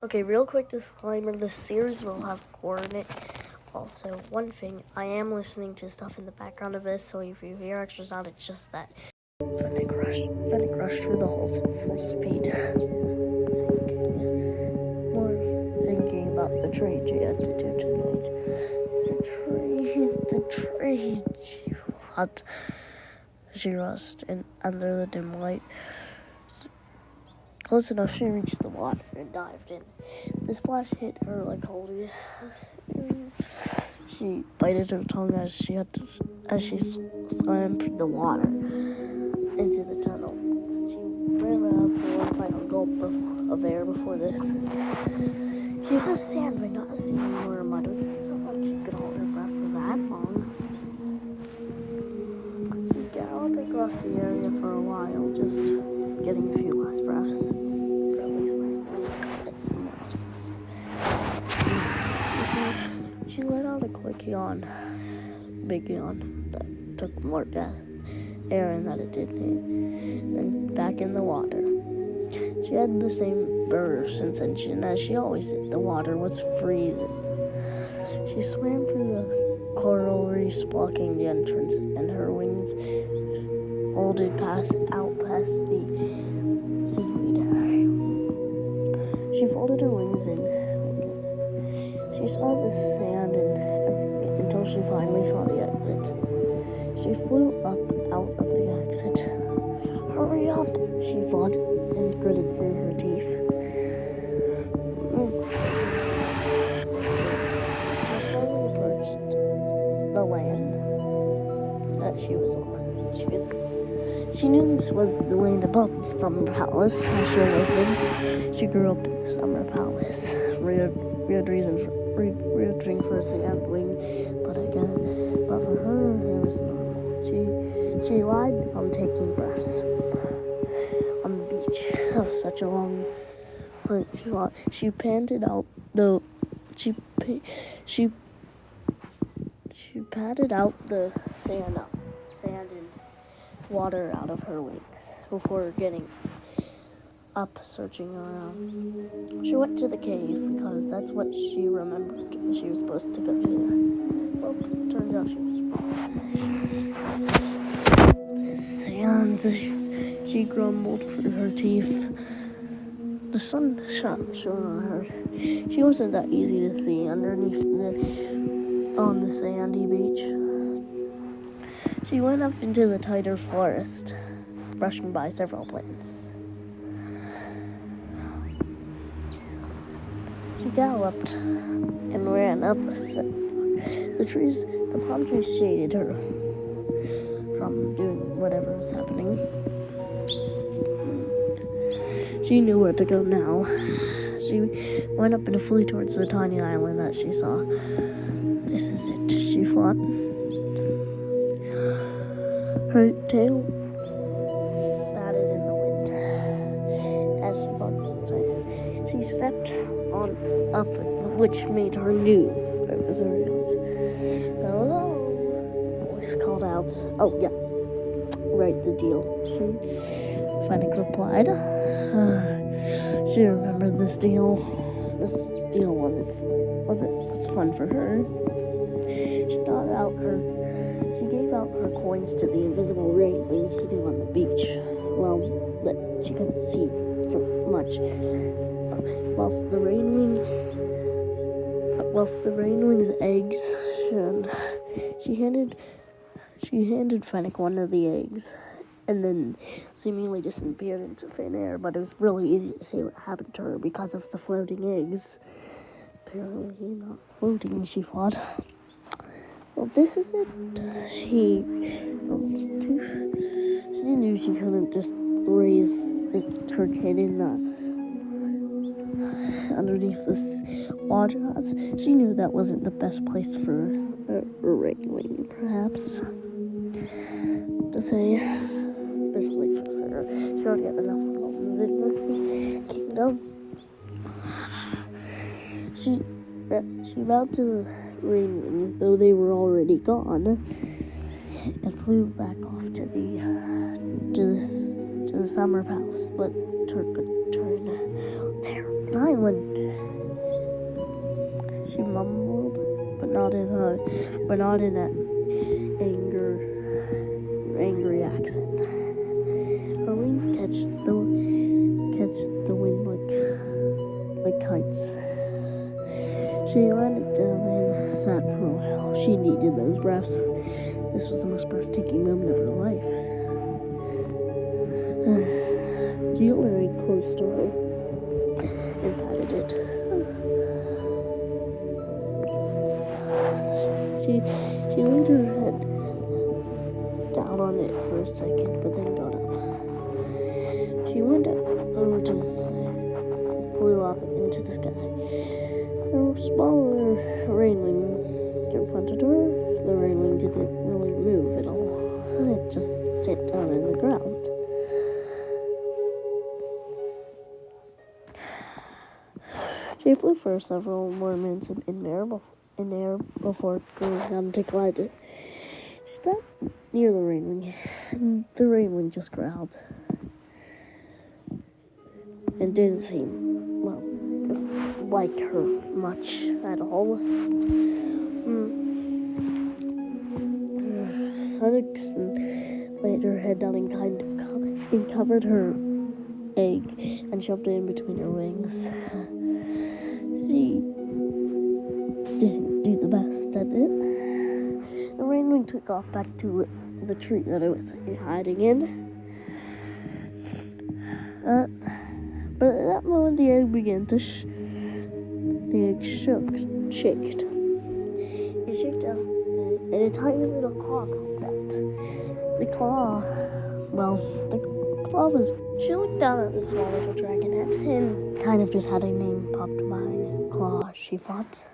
Okay, real quick disclaimer, this series will have gore in it. Also, one thing, I am listening to stuff in the background of this, so if you hear extra sound, it's just that. Fennec rush through the halls at full speed. Thinking about the trade she had to do tonight. The trade she had. She rushed in under the dim light. Close enough, she reached the water and dived in. The splash hit her like holes. She bited her tongue as she swam through the water into the tunnel. She ran out for one final gulp of air before this. She was a sandwich, not a sea or a mud. It's not like she could hold her breath for that long. She galloped across the area for a while, just getting a few last breaths. For at least 5 minutes, some last breaths. She let out a quick yawn, big yawn, that took more air in than it did, then back in the water. She had the same burst sensation as she always did. The water was freezing. She swam through the coral reefs blocking the entrance, and her wings folded out past the seaweed. She folded her wings in. She saw the sand until she finally saw the exit. She flew up out of the exit. Hurry up, she thought, and gritted through her teeth. She slowly approached the land that she was on. She knew this was the land above the summer palace. She grew up in the summer palace. Weird thing for a sand wing, but for her it was normal. She lied on taking breaths on the beach. That was such a long hunt. She panted out she patted out the sand and water out of her wings before getting up, searching around. She went to the cave because that's what she remembered she was supposed to go to. Well, turns out she was wrong. Sand, she grumbled through her teeth. The sun shone on her. She wasn't that easy to see underneath on the sandy beach. She went up into the tighter forest, brushing by several plants. She galloped and ran up the palm trees shaded her from doing whatever was happening. She knew where to go now. She went up and flew towards the tiny island that she saw. This is it, she thought. Her tail batted in the wind as she bumped into it. She stepped on up, which made her new. It was her voice. Hello, voice called out. Oh yeah, right, the deal. Fennec replied. She remembered this deal. This deal was fun for her. She gave out her coins to the invisible rain wings sitting on the beach. Well, that she couldn't see for much. Whilst the rain wing's eggs, and she handed Fennec one of the eggs, and then seemingly disappeared into thin air. But it was really easy to see what happened to her because of the floating eggs. Apparently not floating, she thought. Well, this is it. She knew she couldn't just raise her kid in underneath this water. She knew that wasn't the best place for a rain wing, perhaps, to say, especially for her. She already had enough problems in this kingdom. She bowed to the rain wing, though they were already gone, and flew back off to the summer palace, but took a turn there. An island She mumbled, but not in an angry accent. Her wings catch the wind like kites. She landed down and sat for a while. She needed those breaths. This was the most breathtaking moment of her life. Jill very close to her and patted it. She laid her head down on it for a second, but then got up. She went over to the side and flew up into the sky. A smaller railing confronted her. The railing didn't really move at all. It just sat down in the ground. She flew for several more minutes in air before going down to glide it. She stopped near the railing, and the railing just growled. And didn't seem, well, like her much at all. Sonic laid her head down and covered her egg and shoved it in between her wings. She didn't do the best at it. The rainwing took off back to the tree that it was hiding in. But at that moment, the egg began to the egg shaked. It shook out, and a tiny little claw popped out. The claw was. She looked down at the small little dragonette and kind of just had a name popped behind it. Claw, she thought.